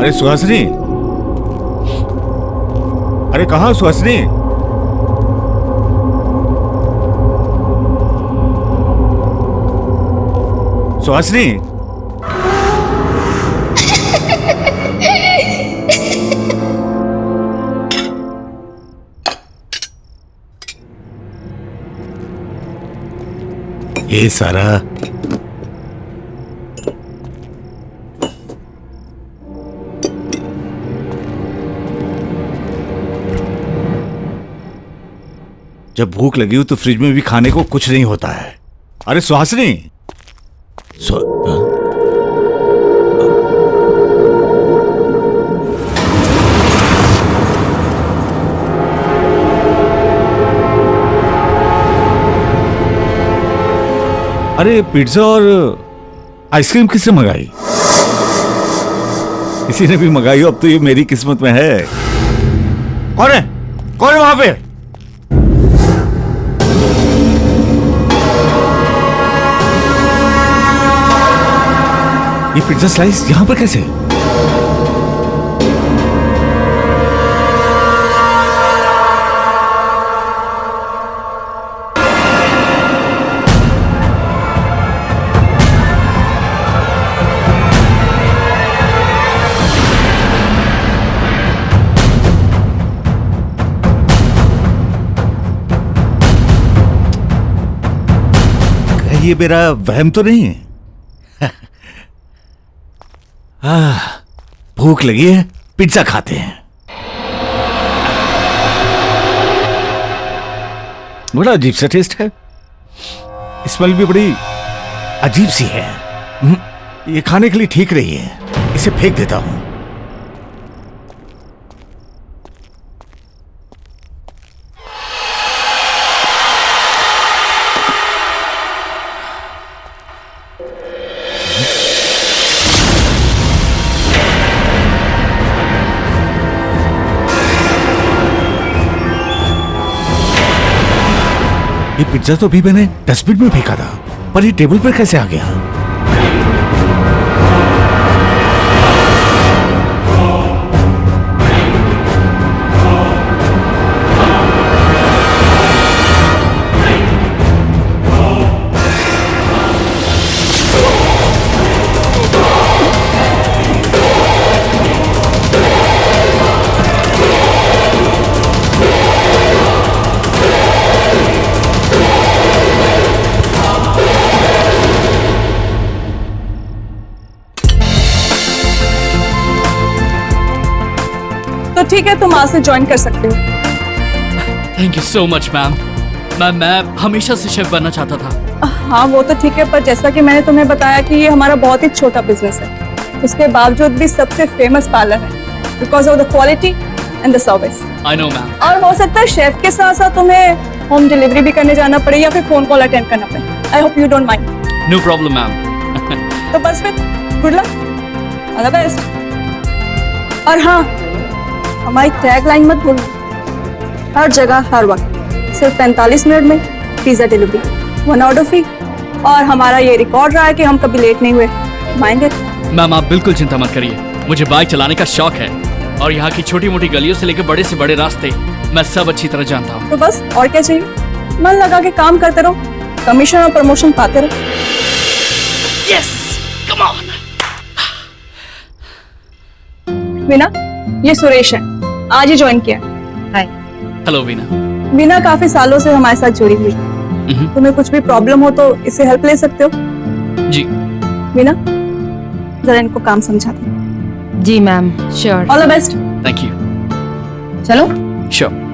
अरे सुहासिनी, अरे कहाँ सुहासिनी? सुहासिनी, ये सारा जब भूख लगी हो तो फ्रिज में भी खाने को कुछ नहीं होता है। अरे सुहासिनी, अरे पिज्जा और आइसक्रीम किसने मंगाई? किसी ने भी मंगाई हो, अब तो ये मेरी किस्मत में है। कौन है? कौन है वहां पे? ये पिज्जा स्लाइस यहां पर कैसे? ये मेरा वहम तो नहीं है? भूख लगी है, पिज्जा खाते हैं। बड़ा अजीब सा टेस्ट है, स्मेल भी बड़ी अजीब सी है। ये खाने के लिए ठीक रही है, इसे फेंक देता हूं। ये पिज्जा तो भी मैंने डस्टबिन में फेंका था, पर ये टेबल पर कैसे आ गया? तो ठीक है, तुम आज से ज्वाइन कर सकते हो। Thank you so much ma'am. मैं हमेशा से शेफ बनना चाहता था। हाँ वो तो ठीक है, पर जैसा कि मैंने तुम्हें बताया कि ये हमारा बहुत ही छोटा बिजनेस है, उसके बावजूद भी सबसे फेमस पार्लर है because of the quality and the service. I know ma'am. और हो सकता है शेफ के साथ साथ तुम्हें होम डिलीवरी भी करने जाना पड़े या फिर फोन कॉल अटेंड करना पड़े। I hope you don't mind. No problem ma'am. तो बस फिर good luck, all the best. और हाँ, हमारी टैग लाइन मत भूलना, हर जगह हर वक्त सिर्फ 45 मिनट में पिज्जा डिलीवरी, 1 ऑर्डर फ्री। और हमारा ये रिकॉर्ड रहा है कि हम कभी लेट नहीं हुए। Mind it. मैम आप बिल्कुल चिंता मत करिए, मुझे बाइक चलाने का शौक है और यहाँ की छोटी मोटी गलियों से लेकर बड़े से बड़े रास्ते मैं सब अच्छी तरह जानता हूँ। तो बस और क्या चाहिए, मन लगा के काम करते रहो, कमीशन और प्रमोशन पाते रहो। Yes, come on. वीना, ये सुरेश है, आज ही ज्वाइन किया। हाय। हेलो वीना। वीना काफी सालों से हमारे साथ जुड़ी हुई है। तुम्हें कुछ भी प्रॉब्लम हो तो इससे हेल्प ले सकते हो। जी। वीना, जरा इनको काम समझा दो। जी ma'am, sure. All the best. Thank you. चलो। श्योर।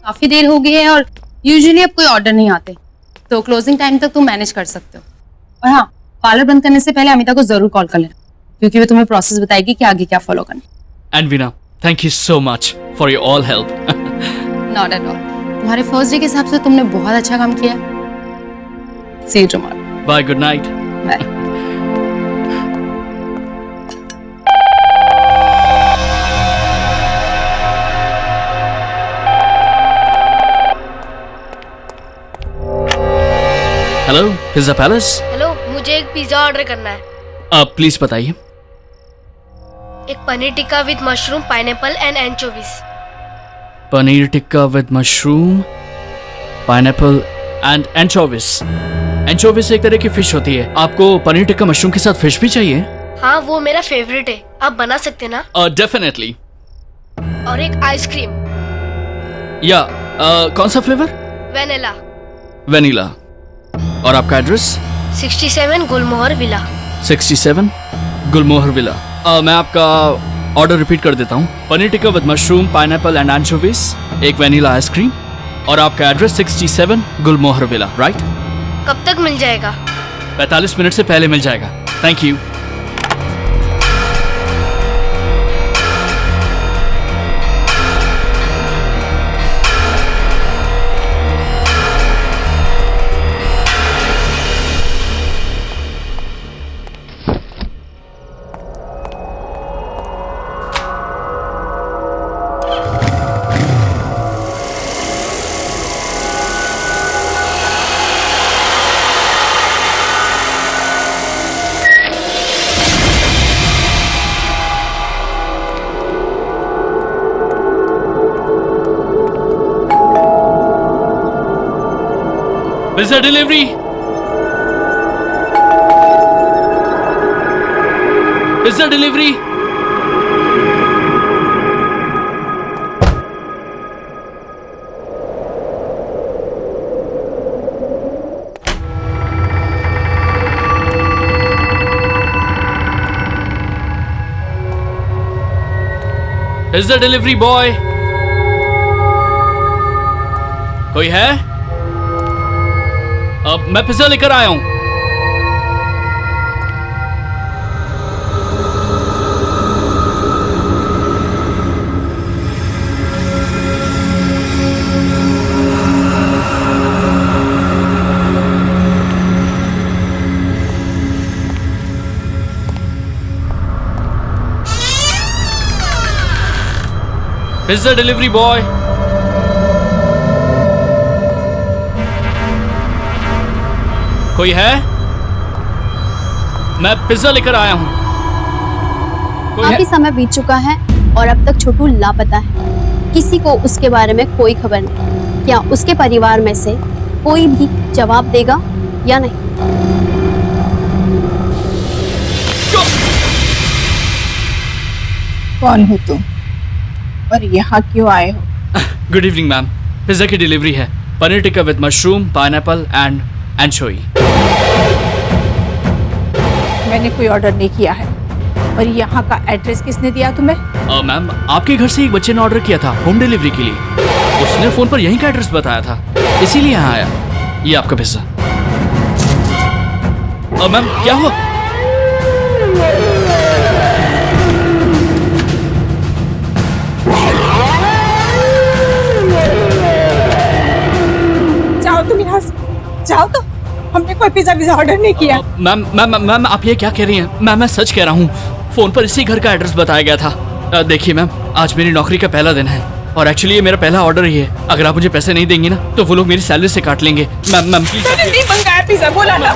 काफी देर हो गई है और यूजुअली अब कोई ऑर्डर नहीं आते। तो क्लोजिंग टाइम तक तुम मैनेज कर सकते हो। और हाँ, पार्लर बंद करने से पहले अमिता को जरूर कॉल कर लेना, क्योंकि वो तुम्हें प्रोसेस बताएगी कि आगे क्या फॉलो करना। And Veena, thank you so much for your all help. Not at all. तुम्हारे फर्स्ट डे के हिसाब से तुमने बहुत अच्छा काम किया। See you tomorrow. Bye, good night. Bye. Hello, pizza palace. Hello, मुझे एक पिज्जा ऑर्डर करना है। आप प्लीज बताइए। एक paneer tikka with mushroom, pineapple and anchovies. Paneer tikka with mushroom, pineapple and anchovies. Anchovies एक तरह की फिश होती है। आपको पनीर टिक्का मशरूम के साथ फिश भी चाहिए? हाँ, वो मेरा फेवरेट है। आप बना सकते ना? डेफिनेटली। और एक आइसक्रीम। या कौन सा फ्लेवर? वेनिला। वेनिला। और आपका address? 67 Gulmohar villa. 67 Gulmohar villa. मैं आपका ऑर्डर रिपीट कर देता हूँ। Paneer tikka with mushroom, pineapple and anchovies, एक वेनिला आइसक्रीम, और आपका एड्रेस 67 गुलमोहर विला, राइट? कब तक मिल जाएगा? 45 मिनट से पहले मिल जाएगा। Thank you. Pizza delivery. Pizza delivery. Pizza delivery boy. कोई है? अब मैं पिज्जा लेकर आया हूं। Pizza delivery boy. कोई है? मैं पिज्जा लेकर आया हूँ। काफी समय बीत चुका है और अब तक छोटू लापता है। किसी को उसके बारे में कोई खबर नहीं। क्या उसके परिवार में से कोई भी जवाब देगा या नहीं? कौन हो तुम और यहाँ क्यों आए हो? गुड इवनिंग मैम, पिज्जा की डिलीवरी है। Paneer tikka with mushroom, pineapple and anchovy. मैंने कोई ऑर्डर नहीं किया है। और यहाँ का एड्रेस किसने दिया तुम्हें? मैम, आपके घर से एक बच्चे ने ऑर्डर किया था होम डिलीवरी के लिए। उसने फोन पर यहीं का एड्रेस बताया था, इसीलिए यहाँ आया। ये आपका पिज्जा। मैम, क्या हुआ? जाओ तुम यहाँ से, जाओ। तो हमने कोई पिज्जा ऑर्डर नहीं किया। मैम, आप ये क्या कह रही हैं? मैम, मैं सच कह रहा हूँ। फोन पर इसी घर का एड्रेस बताया गया था। देखिए मैम, आज मेरी नौकरी का पहला दिन है और एक्चुअली ये मेरा पहला ऑर्डर ही है। अगर आप मुझे पैसे नहीं देंगी ना तो वो लोग मेरी सैलरी से काट लेंगे। Ma'am please. नहीं मंगाया पिज्जा, बोला ना।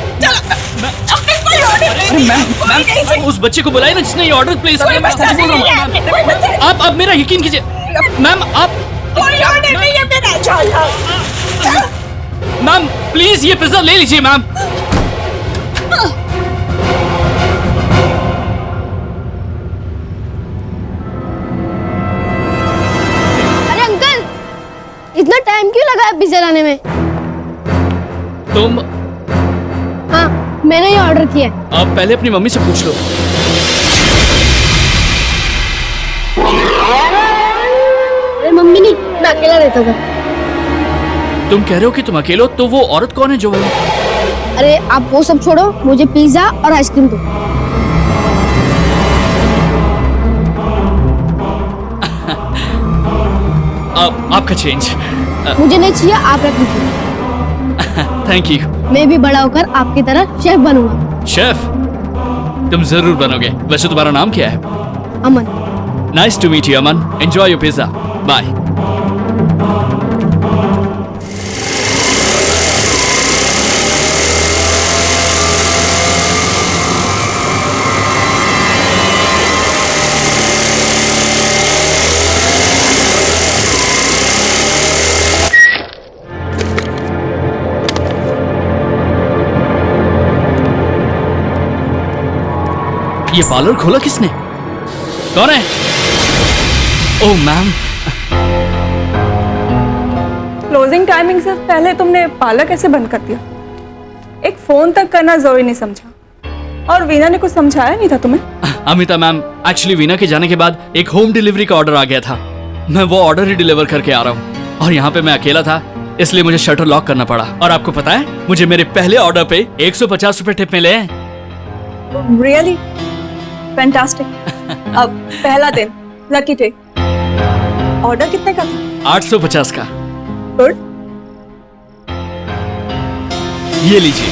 मैम, उस बच्चे को बुलाइए ना जिसने ये ऑर्डर प्लेस किया। आप अब मेरा यकीन कीजिए मैम। आप मैम प्लीज ये पिज्जा ले लीजिए मैम। अरे अंकल, इतना टाइम क्यों लगा है पिज्जा लाने में? तुम? हाँ, मैंने ये ऑर्डर किया है। आप पहले अपनी मम्मी से पूछ लो। अरे मम्मी नहीं, मैं अकेला रहता था। तुम कह रहे हो कि तुम अकेले हो, तो वो औरत कौन है जो वो? अरे आप वो सब छोड़ो, मुझे पिज्जा और आइसक्रीम दो। आपका चेंज। मुझे नहीं चाहिए, आप रख लीजिए। Thank you. मैं भी बड़ा होकर आपकी तरह शेफ बनूंगा। शेफ? तुम जरूर बनोगे। वैसे तुम्हारा नाम क्या है? Aman. Nice to meet you Aman. Enjoy your pizza. Bye. ये पार्लर खोला किसने? कौन है? ओह मैम। क्लोजिंग टाइमिंग से पहले तुमने पार्लर कैसे बंद कर दिया? एक फोन तक करना जरूरी नहीं समझा? और वीना ने कुछ समझाया नहीं था तुम्हें? अमिता मैम, एक्चुअली वीना के जाने के बाद एक होम डिलीवरी का ऑर्डर आ गया था। मैं वो ऑर्डर ही डिलीवर करके आ रहा हूँ और यहाँ पे मैं अकेला था, इसलिए मुझे शटर लॉक करना पड़ा। और आपको पता है, मुझे मेरे पहले ऑर्डर पे 150 रुपए टिप मिले हैं। Really fantastic. अब पहला दिन, लकी डे। ऑर्डर कितने का था? 850 का। गुड। ये लीजिए।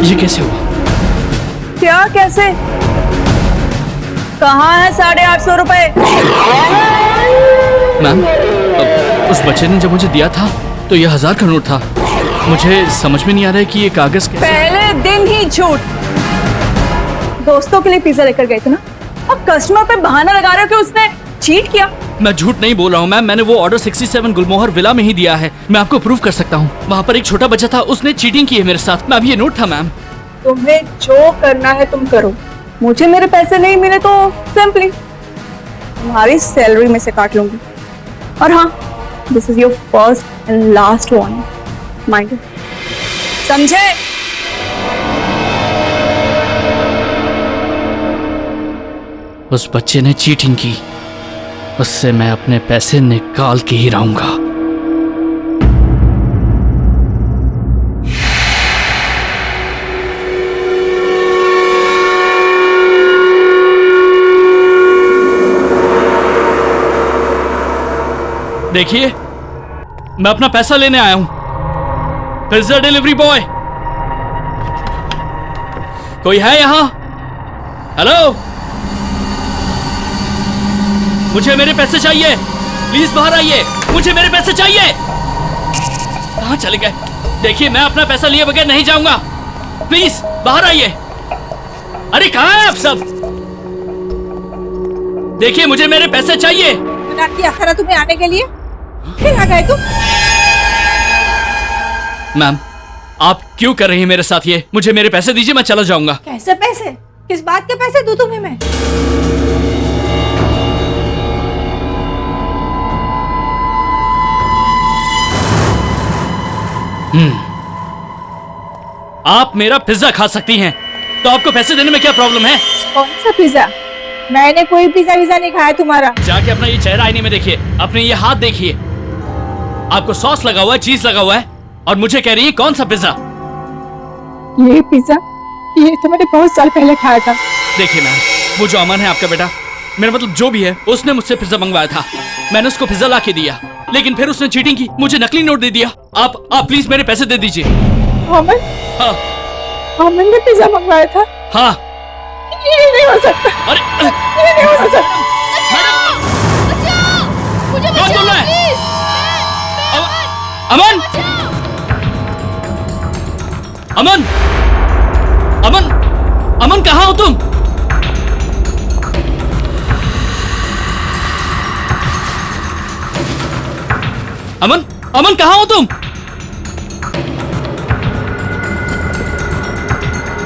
ये कैसे हुआ? क्या कैसे? कहाँ है 850 रुपए? मैम, उस बच्चे ने जब मुझे दिया था तो ये 1000 का नोट था। मुझे समझ में नहीं आ रहा है कि ये कागज कैसे। पहले दिन ही झूठ। दोस्तों के लिए पिज्जा लेकर गए थे ना, अब कस्टमर पे बहाना लगा रहे हो कि उसने चीट किया। मैं झूठ नहीं बोल रहा हूँ मैम, मैंने वो ऑर्डर 67 गुलमोहर विला में ही दिया है। मैं आपको प्रूफ कर सकता हूँ। वहाँ पर एक छोटा बच्चा था, उसने चीटिंग की है मेरे साथ। मैम, ये नोट था मैम। तुम्हें जो करना है तुम करो, मुझे मेरे पैसे नहीं मिले तो सिंपली तुम्हारी सैलरी में से काट लूंगी। और हाँ, this is your first and last warning, mind it. समझे? उस बच्चे ने चीटिंग की, उससे मैं अपने पैसे निकाल के ही रहूंगा। देखिए, मैं अपना पैसा लेने आया हूं। पिज्जा डिलीवरी बॉय, कोई है यहां? हेलो, मुझे मेरे पैसे चाहिए। प्लीज बाहर आइए, मुझे मेरे पैसे चाहिए। कहां चले गए? देखिए, मैं अपना पैसा लिए बगैर नहीं जाऊंगा। प्लीज बाहर आइए। अरे कहां हैं आप सब? देखिए, मुझे मेरे पैसे चाहिए। मना किया था तुम्हें आने के लिए, फिर आ गए तुम। मैम, आप क्यों कर रही हैं मेरे साथ ये? मुझे मेरे पैसे दीजिए, मैं चला जाऊंगा। कैसे पैसे? किस बात के पैसे दूं तुम्हें मैं? आप मेरा पिज्जा खा सकती हैं, तो आपको पैसे देने में क्या प्रॉब्लम है? कौन सा पिज्जा? मैंने कोई पिज्जा विज़ा नहीं खाया तुम्हारा। जाके अपना ये चेहरा आईने में देखिए, अपने ये हाथ देखिए। आपको सॉस लगा हुआ है, चीज लगा हुआ है, और मुझे कह रही है कौन सा पिज्जा? ये पिज्जा, ये तो मैंने बहुत साल पहले खाया था। देखिए मैम, वो जो अमन है आपका बेटा, मेरा मतलब जो भी है, उसने मुझसे पिज्जा मंगवाया था। मैंने उसको पिज्जा ला के दिया, लेकिन फिर उसने चीटिंग की, मुझे नकली नोट दे दिया। आप प्लीज मेरे पैसे दे दीजिए। अमन? हाँ। अमन ने पिज्जा मंगवाया था? हाँ। ये नहीं हो सकता। अरे ये नहीं हो सकता। कौन बोल रहा है? अमन! अमन! अमन! अमन, कहाँ हो तुम? अमन! अमन, कहाँ हो तुम?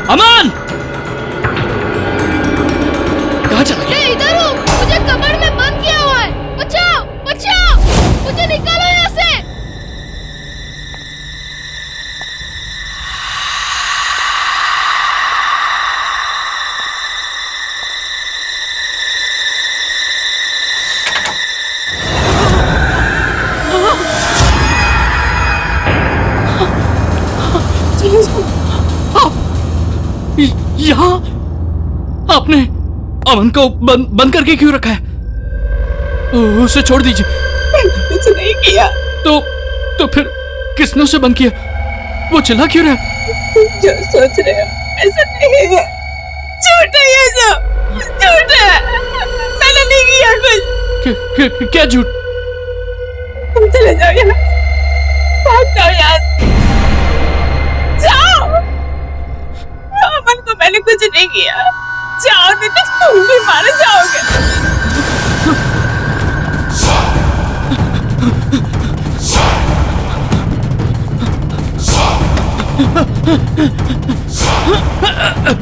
अमन! कहाँ चला गया? मैं इधर हूँ, मुझे कमर में बंद किया हुआ है। बचाओ, बचाओ! यहाँ आपने अमन को बंद करके क्यों रखा है? उसे छोड़ दीजिए। कुछ नहीं किया। तो फिर किसने उसे बंद किया? वो चिल्ला क्यों रहा है? जो सोच रहे हो ऐसा नहीं है, झूठ है ये सब, झूठ है। मैंने नहीं किया कुछ। क्या झूठ? तुम चले जाओ यहाँ, भाग जाओ यहाँ, जाओ। अमन को मैंने कुछ नहीं किया, जाओ नहीं तो तुम भी मारे जाओगे।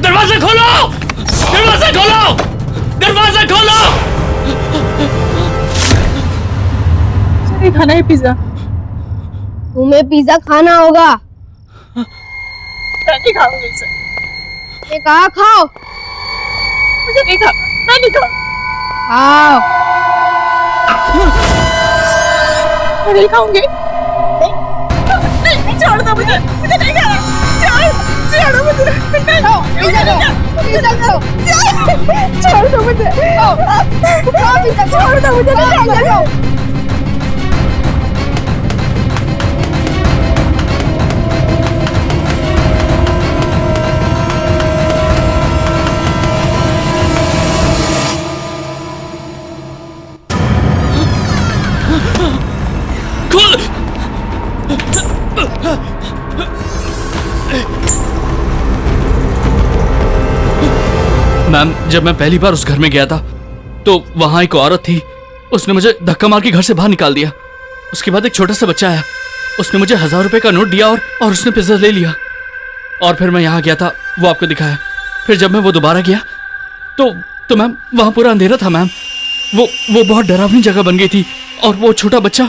दरवाजा खोलो! दरवाजा खोलो! दरवाजा खोलो! मुझे खाना है पिज्जा। तुम्हें पिज्जा खाना होगा। मैं नहीं खाऊंगी इसे। ये कहा खाओ। मुझे नहीं खाना, मैं नहीं खाऊंगी। खाओ। मैं नहीं खाऊंगी। नहीं, छोड़ दो मुझे नहीं खाना। छोड़ दो मुझे, नहीं खाओ, पिज्जा खाओ, पिज्जा खाओ। छोड़ दो मुझे, खाओ पिज्जा, छोड़ दो मुझे, नहीं खाना। खाओ। खोल! मैम, जब मैं पहली बार उस घर में गया था तो वहां एक औरत थी। उसने मुझे धक्का मार के घर से बाहर निकाल दिया। उसके बाद एक छोटा सा बच्चा आया, उसने मुझे 1000 रुपए का नोट दिया और उसने पिज्जा ले लिया। और फिर मैं यहाँ गया था, वो आपको दिखाया। फिर जब मैं वो दोबारा गया तो मैम वहाँ पूरा अंधेरा था मैम। वो बहुत डरावनी जगह बन गई थी। और वो छोटा बच्चा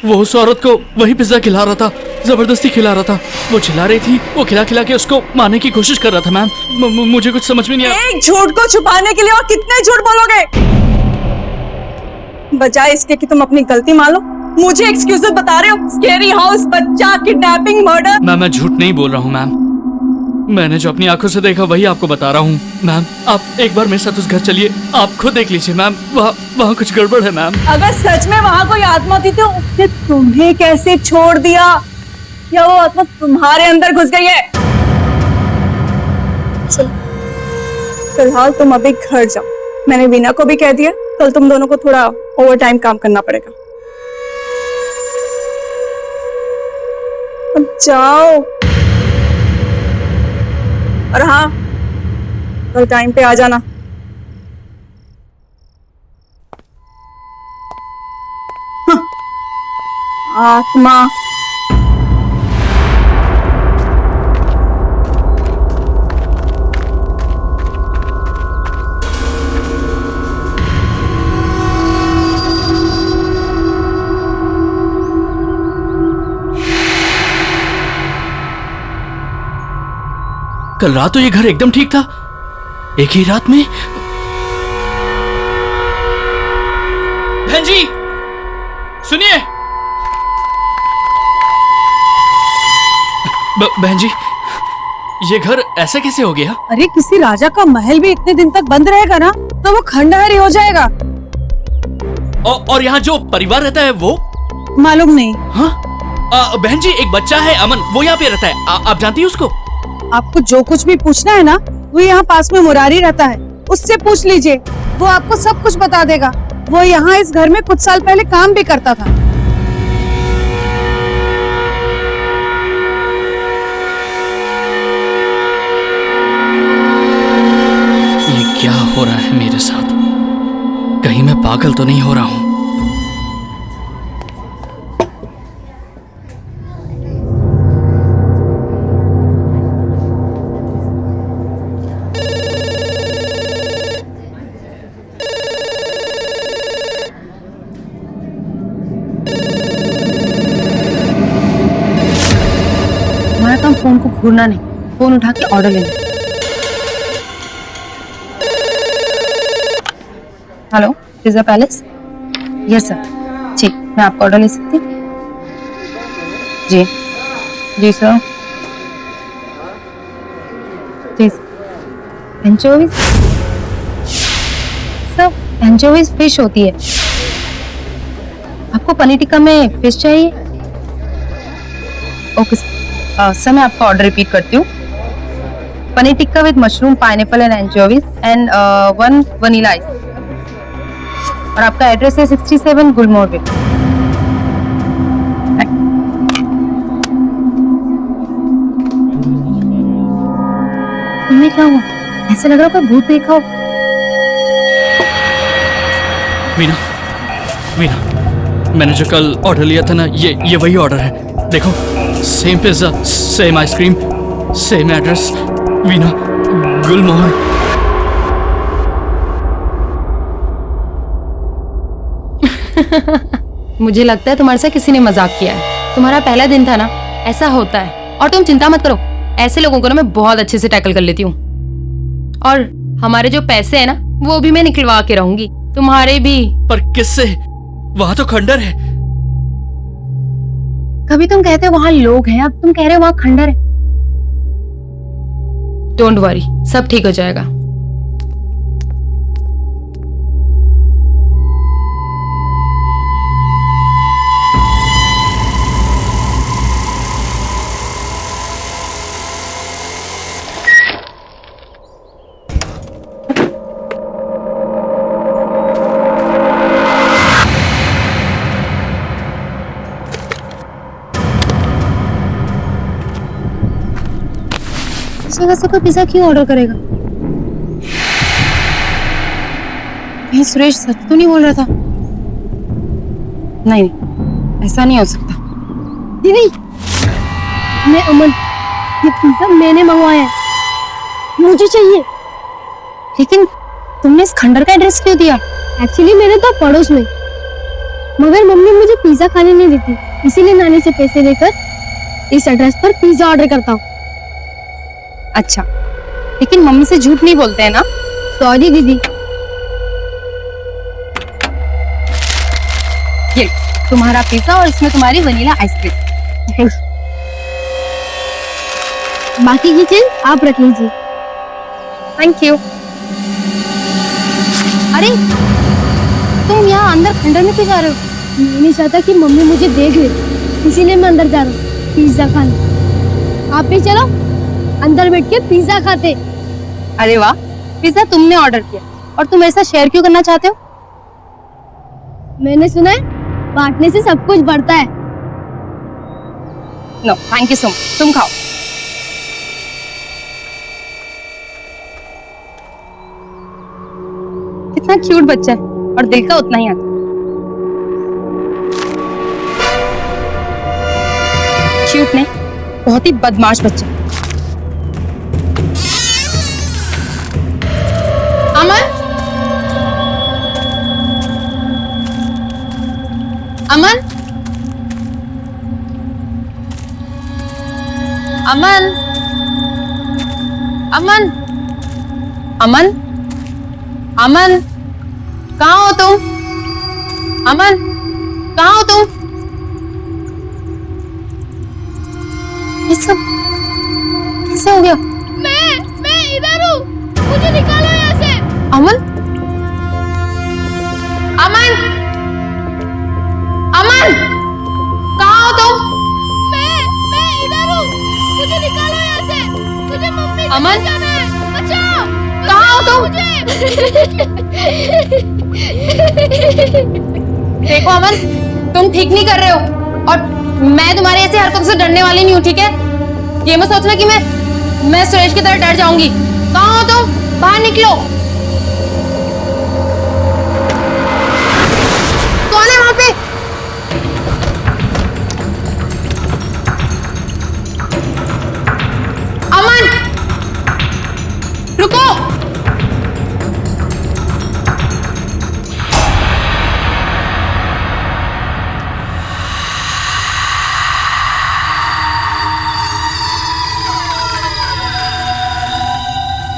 वो उस औरत को वही पिज्जा खिला रहा था, जबरदस्ती खिला रहा था। वो चिल्ला रही थी, वो खिला के उसको मारने की कोशिश कर रहा था मैम। मुझे कुछ समझ में नहीं आया। एक झूठ को छुपाने के लिए और कितने झूठ बोलोगे? बजाय इसके कि तुम अपनी गलती मान लो, मुझे एक्सक्यूजेस बता रहे हो। स्केरी हाउस, बच्चा, किडनैपिंग, मर्डर। मैम, मैं झूठ नहीं बोल रहा हूँ मैम। मैंने जो अपनी आंखों से देखा वही आपको बता रहा हूँ मैम। आप एक बार मेरे साथ उस घर चलिए, आप खुद देख लीजिए मैम। वहाँ कुछ गड़बड़ है मैम। अगर सच में वहाँ कोई आत्मा थी तो उसने तुम्हें कैसे छोड़ दिया? या वो आत्मा तुम्हारे अंदर घुस गई है? चलो, फिलहाल तुम अभी घर जाओ। मैंने वीना को भी कह दिया, कल तुम दोनों को थोड़ा ओवर टाइम काम करना पड़ेगा। अब जाओ। और हाँ, कल टाइम पे आ जाना। आत्मा। कल रात तो ये घर एकदम ठीक था, एक ही रात में। बहन जी सुनिए। बहन जी, ये घर ऐसा कैसे हो गया? अरे किसी राजा का महल भी इतने दिन तक बंद रहेगा ना तो वो खंडहर ही हो जाएगा। और यहाँ जो परिवार रहता है वो? मालूम नहीं। हाँ? बहन जी, एक बच्चा है अमन, वो यहाँ पे रहता है। आप जानती है उसको? आपको जो कुछ भी पूछना है ना, वो यहाँ पास में मुरारी रहता है, उससे पूछ लीजिए, वो आपको सब कुछ बता देगा। वो यहाँ इस घर में कुछ साल पहले काम भी करता था। ये क्या हो रहा है मेरे साथ? कहीं मैं पागल तो नहीं हो रहा हूँ? काम फोन को घूरना नहीं, फोन उठा के ऑर्डर लेना। Hello, pizza palace? Yes sir. जी, मैं आपका ऑर्डर ले सकती हूँ? जी जी सर। जी एंचोवीज? सर, एंचोवीज फिश होती है। आपको पनीर टिक्का में फिश चाहिए? ओके सर, मैं आपका ऑर्डर रिपीट करती हूँ। Paneer tikka with mushroom, pineapple and anchovies and 1 vanilla ice. और आपका एड्रेस है 67 गुलमोहर वे। तुम्हें क्या हुआ? ऐसे लग रहा है भूत देखा हो। मीना, मीना, मैंने जो कल ऑर्डर लिया था ना, ये वही ऑर्डर है। देखो, same pizza, same ice cream, same address. Meena, Gulmohar. मुझे लगता है तुम्हारे साथ किसी ने मजाक किया है। तुम्हारा पहला दिन था ना, ऐसा होता है। और तुम चिंता मत करो, ऐसे लोगों को ना मैं बहुत अच्छे से टैकल कर लेती हूँ। और हमारे जो पैसे हैं ना, वो भी मैं निकलवा के रहूंगी, तुम्हारे भी। पर किससे? वहां तो खंडर है। कभी तुम कहते हो वहां लोग हैं, अब तुम कह रहे हो वहां खंडर है। डोंट वरी, सब ठीक हो जाएगा। जगह से कोई पिज्जा क्यों ऑर्डर करेगा? कहीं सुरेश सच तो नहीं बोल रहा था? नहीं, ऐसा नहीं हो सकता। दीदी, मैं अमन, ये पिज्जा मैंने मंगवाया है, मुझे चाहिए। लेकिन तुमने इस खंडर का एड्रेस क्यों दिया? एक्चुअली मेरे तो पड़ोस में, मगर मम्मी मुझे पिज्जा खाने नहीं देती, इसीलिए नानी से पैसे लेकर इस एड्रेस पर पिज्जा ऑर्डर करता हूँ। अच्छा, लेकिन मम्मी से झूठ नहीं बोलते हैं ना? सॉरी दीदी। ये तुम्हारा पिज्जा और इसमें तुम्हारी वनीला आइसक्रीम। बाकी की चीज आप रख लीजिए। Thank you. अरे, तुम यहाँ अंदर खंडर में क्यों जा रहे हो? मैं नहीं चाहता कि मम्मी मुझे देख ले, इसीलिए मैं अंदर जा रहा हूँ पिज्जा खाने। आप भी चलो, अंदर बैठ के पिज्जा खाते। अरे वाह, पिज्जा तुमने ऑर्डर किया और तुम ऐसा शेयर क्यों करना चाहते हो? मैंने सुना है बांटने से सब कुछ बढ़ता है। No thank you so much, तुम खाओ। कितना क्यूट बच्चा है और दिल का उतना ही आता। क्यूट नहीं, बहुत ही बदमाश बच्चा। अमन, अमन, अमन, अमन, अमन, अमन, कहाँ हो तुम? अमन, कहाँ हो तुम? ये सब कैसे हो गया? मैं इधर हूँ, मुझे निकालो यहाँ से। अमन, अमन, अमन, कहाँ हो तुम? मैं इधर हूँ, मुझे निकालो यहाँ से। मुझे मम्मी से अमन, बचाना है, बचाओ। कहाँ हो तुम? देखो अमन, तुम ठीक नहीं कर रहे हो और मैं तुम्हारी ऐसी हरकतों से डरने वाली नहीं हूँ, ठीक है? ये मत सोचना कि मैं सुरेश की तरह डर जाऊंगी। कहाँ हो तुम? बाहर निकलो। कौन है वहां पे? अमन, रुको।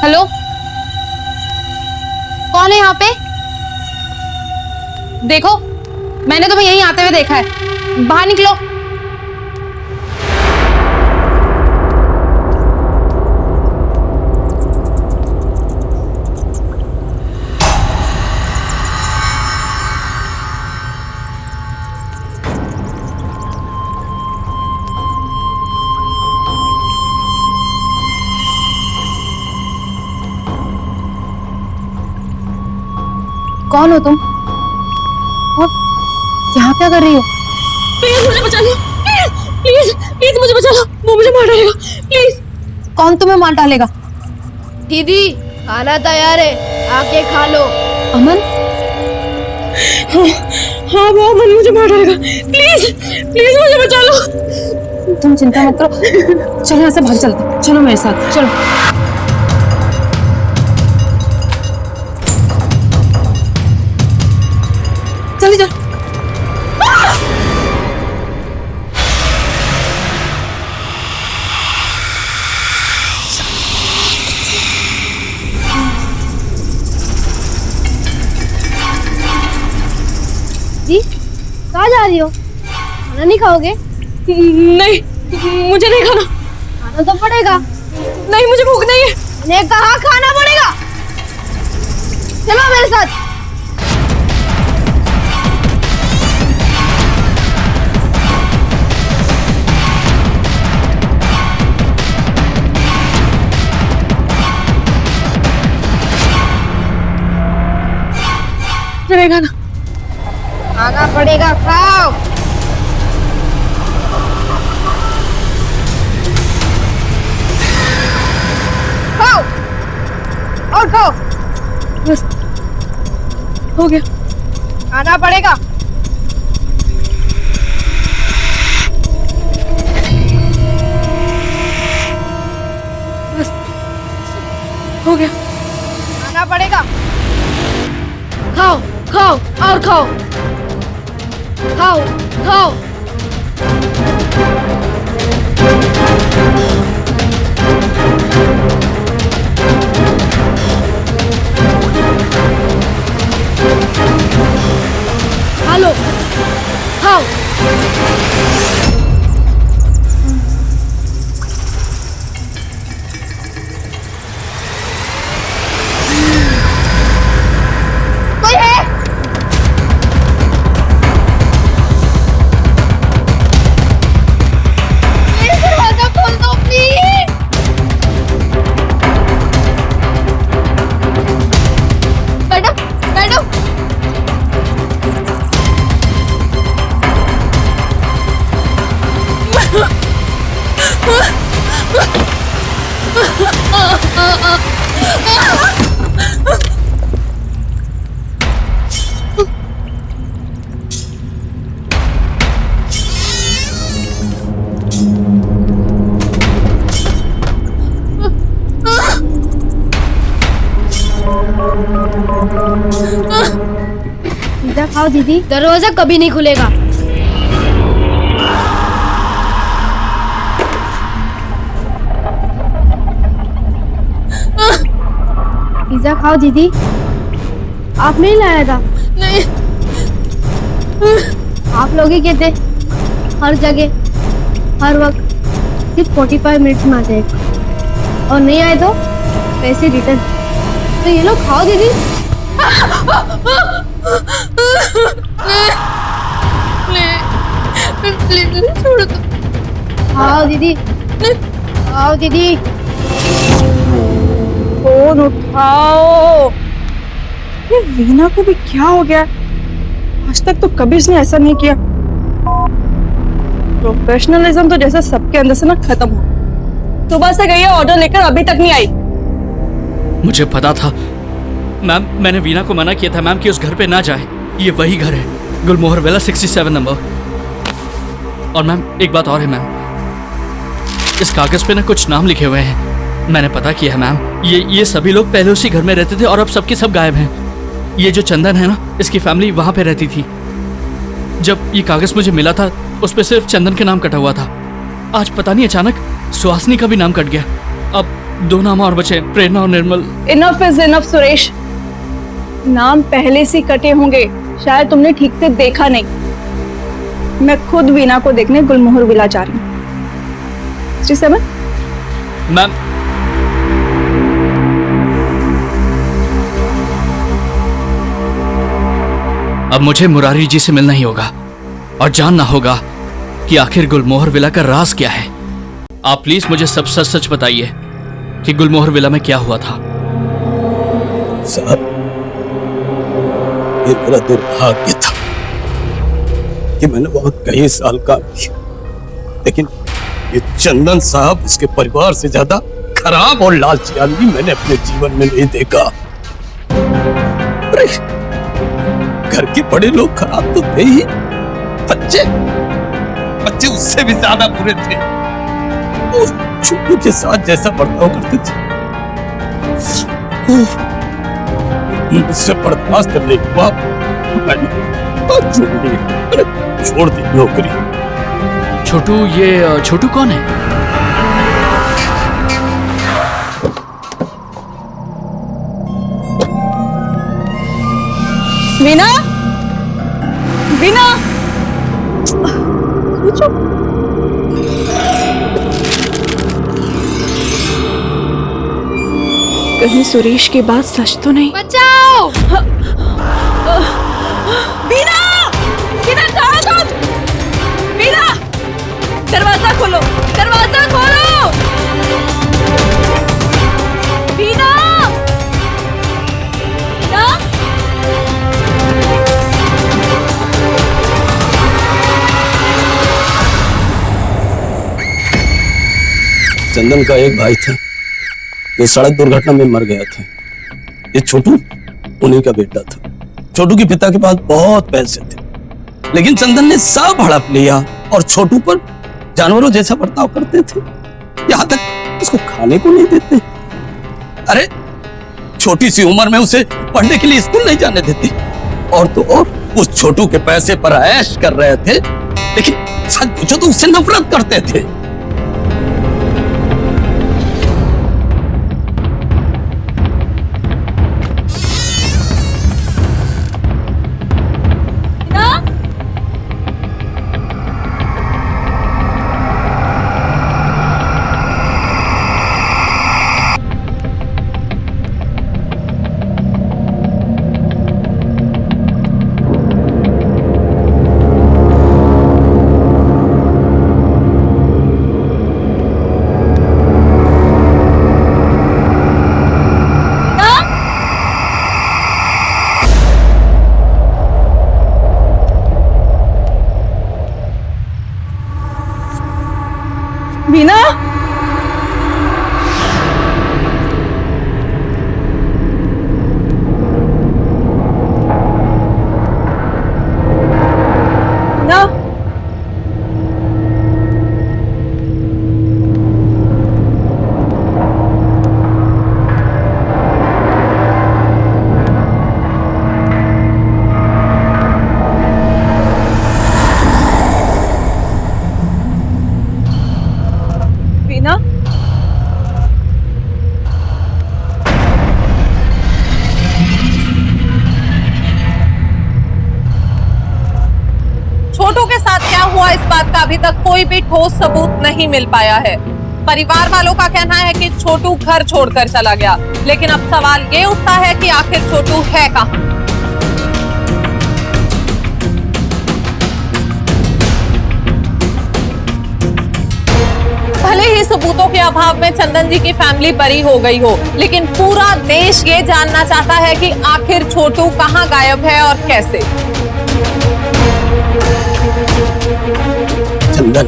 हेलो, कौन है यहाँ पे? देखो, मैंने तुम्हें यहीं आते हुए देखा है। बाहर निकलो। कौन हो तुम और यहाँ क्या कर रही हो? प्लीज मुझे बचा लो, प्लीज प्लीज मुझे बचा लो, वो मुझे मार डालेगा, प्लीज। कौन तुम्हें मार डालेगा? दीदी खाना तैयार है, आके खा लो। अमन, हाँ वो अमन मुझे मार डालेगा, प्लीज प्लीज मुझे बचा लो। तुम चिंता मत करो, चलो यहाँ से भाग चलते हैं। चलो मेरे साथ चलो। जल्दी चल। जी कहाँ जा रही हो? खाना नहीं खाओगे? नहीं मुझे नहीं खाना। खाना तो पड़ेगा। नहीं मुझे भूख नहीं है। मैंने कहा खाना पड़ेगा। चलो मेरे साथ। चलेगा ना? खाना पड़ेगा, खाओ। खाओ और खाओ। बस हो गया। खाना पड़ेगा। बस हो गया। खाना पड़ेगा। खाओ खाओ और खाओ। खाओ खाओ। खा लो, खाओ। कोई है? प्लीज दरवाजा खोल दो, प्लीज। बैठो बैठो। पिज्जा खाओ दीदी। दरवाजा कभी नहीं खुलेगा। पिज्जा खाओ दीदी। आप नहीं लाया था? नहीं। आप लोग ही कहते हर जगह हर वक्त सिर्फ 45 मिनट्स में आ जाएगा और नहीं आए तो पैसे रिटर्न। तो ये लोग खाओ दीदी। प्लीज छोड़ दो। खाओ दीदी, खाओ दीदी। फोन उठाओ। ये वीना को भी क्या हो गया? आज तक तो कभी उसने ऐसा नहीं किया। प्रोफेशनलिज्म तो जैसे सबके अंदर से ना खत्म हो। सुबह से गई है ऑर्डर लेकर, अभी तक नहीं आई। मुझे पता था मैम, मैंने वीना को मना किया था मैम कि उस घर पे ना जाए। ये वही घर है, गुलमोहर विला 67 नंबर। और मैम एक बात और है मैम, इस कागज पे ना कुछ नाम लिखे हुए हैं। मैंने पता किया है मैम, ये सभी लोग पहले उसी घर में रहते थे और अब सबके सब गायब हैं। ये जो चंदन है ना, इसकी फैमिली वहां पे रहती थी। जब ये कागज मुझे मिला था उस पे सिर्फ चंदन के नाम कटा हुआ था। आज पता नहीं अचानक सुहासनी का भी नाम कट गया। अब 2 नाम और बचे, प्रेरणा और Nirmal. Enough is enough Suresh. नाम पहले से कटे होंगे, शायद तुमने ठीक से देखा नहीं। मैं खुद वीना को देखने गुलमोहर विला जा रही हूँ। 67 मैम अब मुझे मुरारी जी से मिलना ही होगा और जानना होगा कि आखिर गुलमोहर विला का राज क्या है। आप प्लीज मुझे सब सच सच बताइए कि गुलमोहर विला में क्या हुआ था। साहब, ये मेरा दुर्भाग्य था कि मैंने वहां कई साल काम किया, लेकिन ये चंदन साहब, इसके परिवार से ज्यादा खराब और लालची आदमी मैंने अपने जीवन में नहीं देखा। अरे घर के बड़े लोग खराब तो थे ही, बच्चे उससे भी ज्यादा बुरे थे। उस छोटू के साथ जैसा बर्ताव करते थे मुझसे बर्दाश्त नहीं हुआ, मैंने छोड़ दी नौकरी। छोटू, ये छोटू कौन है? वीना, वीना, कहीं सुरेश की बात सच तो नहीं? बचाओ! वीना, वीना कहाँ तुम? वीना, दरवाजा खोलो, दरवाजा खोलो! वीना, वीना, चंदन का एक भाई था जो सड़क दुर्घटना में मर गया था। ये छोटू उन्हीं का बेटा था। छोटू के पिता के पास बहुत पैसे थे, लेकिन चंदन ने सब हड़प लिया और छोटू पर जानवरों जैसा बर्ताव करते थे, यहाँ तक उसको खाने को नहीं देते। अरे छोटी सी उम्र में उसे पढ़ने के लिए स्कूल नहीं जाने देते, और तो और उस छोटू के पैसे पर ऐश कर रहे थे, लेकिन सच पूछो तो उससे नफरत करते थे। वीना, वीना, वीना, छोटू के साथ क्या हुआ इस बात का अभी तक कोई भी ठोस सबूत नहीं मिल पाया है। परिवार वालों का कहना है कि छोटू घर छोड़कर चला गया, लेकिन अब सवाल ये उठता है कि आखिर छोटू है कहाँ? भले ही सबूतों के अभाव में चंदन जी की फैमिली बरी हो गई हो, लेकिन पूरा देश ये जानना चाहता है कि आखिर छोटू कहाँ गायब है और कैसे। चंदन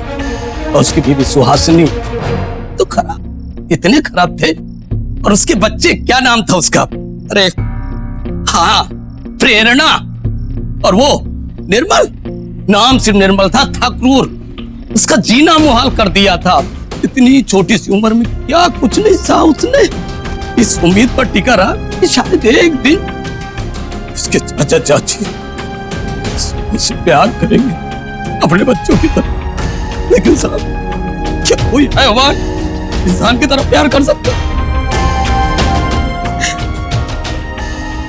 और उसकी बीवी सुहासिनी तो खराब, इतने खराब थे। और उसके बच्चे, क्या नाम था उसका? अरे हाँ, प्रेरणा। और वो निर्मल, नाम सिर्फ निर्मल था क्रूर। उसका जीना मुहाल कर दिया था। इतनी छोटी सी उम्र में क्या कुछ नहीं सहा उसने। इस उम्मीद पर टिका रहा कि शायद एक दिन उसके चाचा चाची उससे प्यार करेंगे अपने बच्चों की तरह। लेकिन साहब, क्या कोई हैवान इंसान की तरह प्यार कर सकता?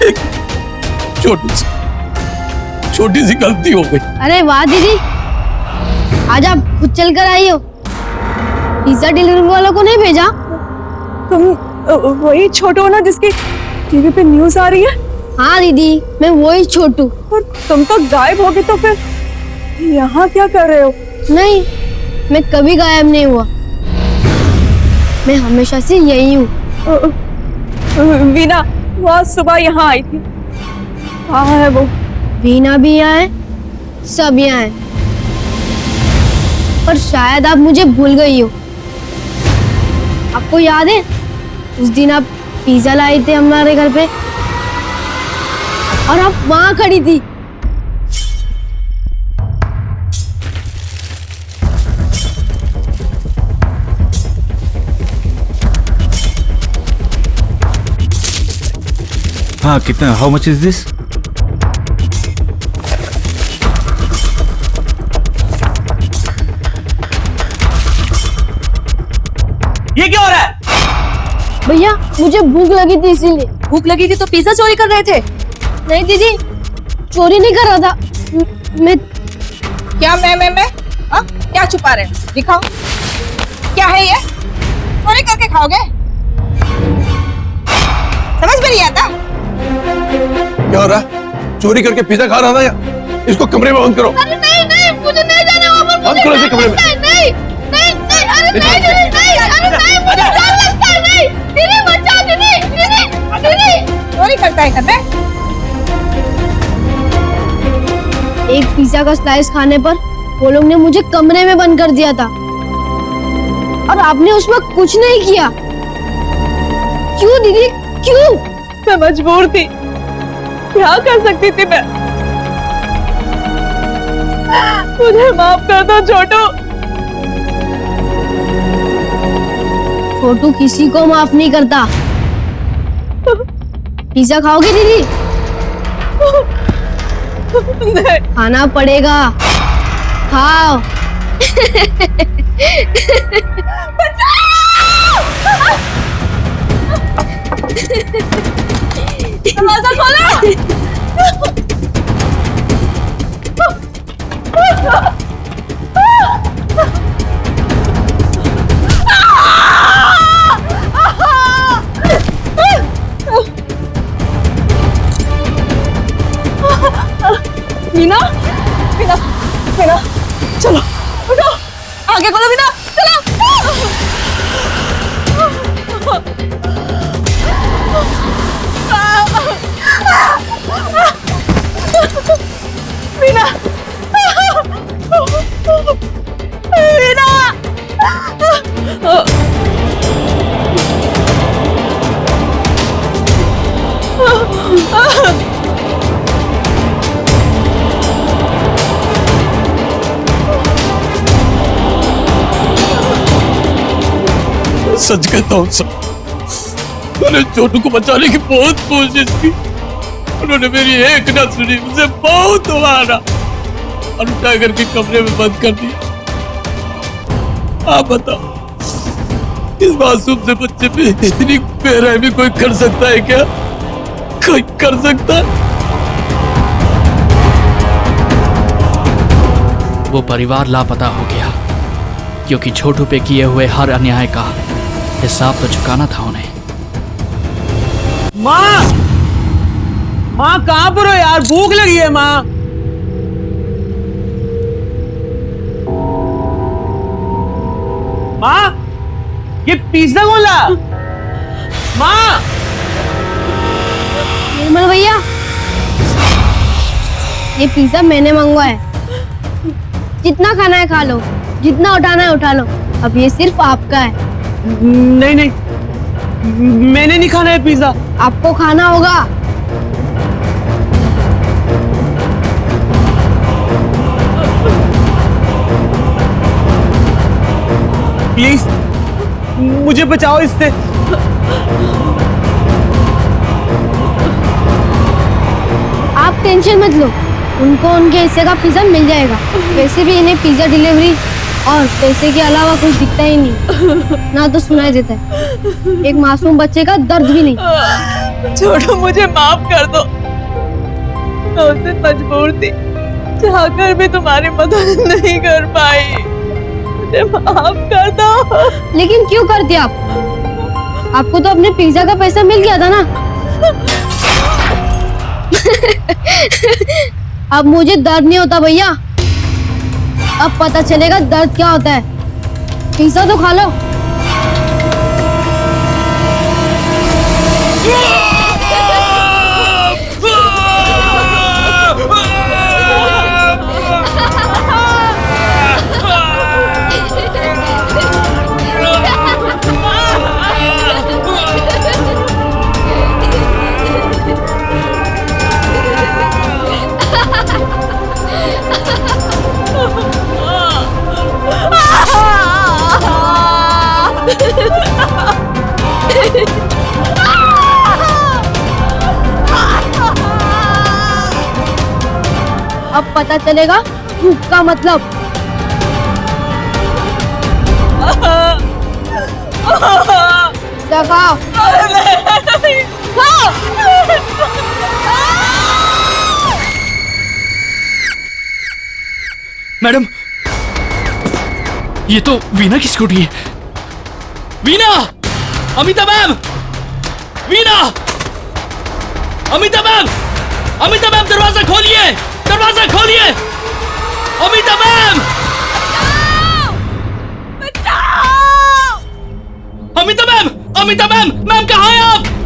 एक छोटी सी गलती हो गई। अरे वाह दीदी, आज आप खुद चल कर आई हो, पिज्जा डिलीवरी वालों को नहीं भेजा? तुम वही छोटू हो ना जिसकी टीवी पे न्यूज आ रही है? हाँ दीदी, मैं वही छोटू। और तुम तो गायब हो गए, तो फिर यहाँ क्या कर रहे हो? नहीं, मैं कभी गायब नहीं हुआ, मैं हमेशा से यही हूँ। वीना, वो आज सुबह यहाँ आई थी। कहाँ है वो? बीना भी यहाँ है, सब यहाँ है। पर शायद आप मुझे भूल गई हो। आपको याद है उस दिन आप पिज्जा लाए थे हमारे घर पे और आप वहां खड़ी थी। हाँ, कितना? How much is this? ये क्या हो रहा है? भैया मुझे भूख लगी थी इसीलिए। भूख लगी थी तो पिज्जा चोरी कर रहे थे? नहीं दीदी, चोरी नहीं कर रहा था मैं। क्या मैं हाँ? क्या छुपा रहे? दिखाओ क्या है ये? चोरी करके खाओगे? समझ में नहीं आता? क्या हो रहा? चोरी करके पिज्जा खा रहा था या? इसको कमरे में बंद करो। अरे नहीं नहीं, मुझे नहीं जाना वहाँ पर। बंद करो इसे कमरे में। नहीं नहीं नहीं नहीं, अरे नहीं नहीं नहीं, अरे नहीं, मुझे डर लगता है। नहीं दीदी, बचाओ दीदी, दीदी दीदी। चोरी करता है घर में? एक पिज्जा का स्लाइस खाने पर वो लोग ने मुझे कमरे में बंद कर दिया था और आपने उस वक्त कुछ नहीं किया। क्यों दीदी, क्यों? मैं मजबूर थी, क्या कर सकती थी मैं? मुझे माफ कर दो छोटू। छोटू किसी को माफ नहीं करता। पिज्जा खाओगे दीदी? नहीं। खाना पड़ेगा, खाओ। दरवाजा खोलो। मीना, मीना, मीना, चलो उठो, आगे खोलो मीना, चलो। मीना, मीना, सच कहता हूँ सर, मैंने छोटू को बचाने की बहुत कोशिश की। उन्होंने मेरी एक ना सुनी, मुझे बहुत मारा और उठा करके कमरे में बंद कर दिया। आप बताओ, इस मासूम से बच्चे पे इतनी बेरहमी कोई कर सकता है क्या? कोई कर सकता है? वो परिवार लापता हो गया क्योंकि छोटू पे किए हुए हर अन्याय का हिसाब तो चुकाना था उन्हें। माँ, माँ कहाँ पर हो यार? भूख लगी है माँ। माँ, ये पिज्जा कौन ला? माँ, निर्मल भैया, ये पिज्जा मैंने मंगवाया है। जितना खाना है खा लो, जितना उठाना है उठा लो। अब ये सिर्फ आपका है। नहीं नहीं, मैंने नहीं खाना है पिज्जा। आपको खाना होगा। प्लीज मुझे बचाओ इससे। आप टेंशन मत लो, उनको उनके हिस्से का पिज्जा मिल जाएगा। वैसे भी इन्हें पिज्जा डिलीवरी और पैसे के अलावा कुछ दिखता ही नहीं, ना तो सुनाई देता है। एक मासूम बच्चे का दर्द भी नहीं। छोटू, मुझे माफ कर दो, मैं उससे मजबूर थी, चाहकर भी तुम्हारी मदद नहीं कर पाई। मुझे माफ कर दो। लेकिन क्यों करते आप? आपको तो अपने पिज्जा का पैसा मिल गया था ना। अब मुझे दर्द नहीं होता भैया, अब पता चलेगा दर्द क्या होता है। पिज्जा तो खा लो। अब पता चलेगा भूख का मतलब। जगाओ। मैडम, ये तो वीना की स्कूटी है। Veena! Amita ma'am! Veena! Amita ma'am! Amita ma'am, दरवाजा खोलिए! दरवाजा खोलिए! Amita ma'am! Amita ma'am! Amita ma'am! Ma'am कहाँ हैं आप?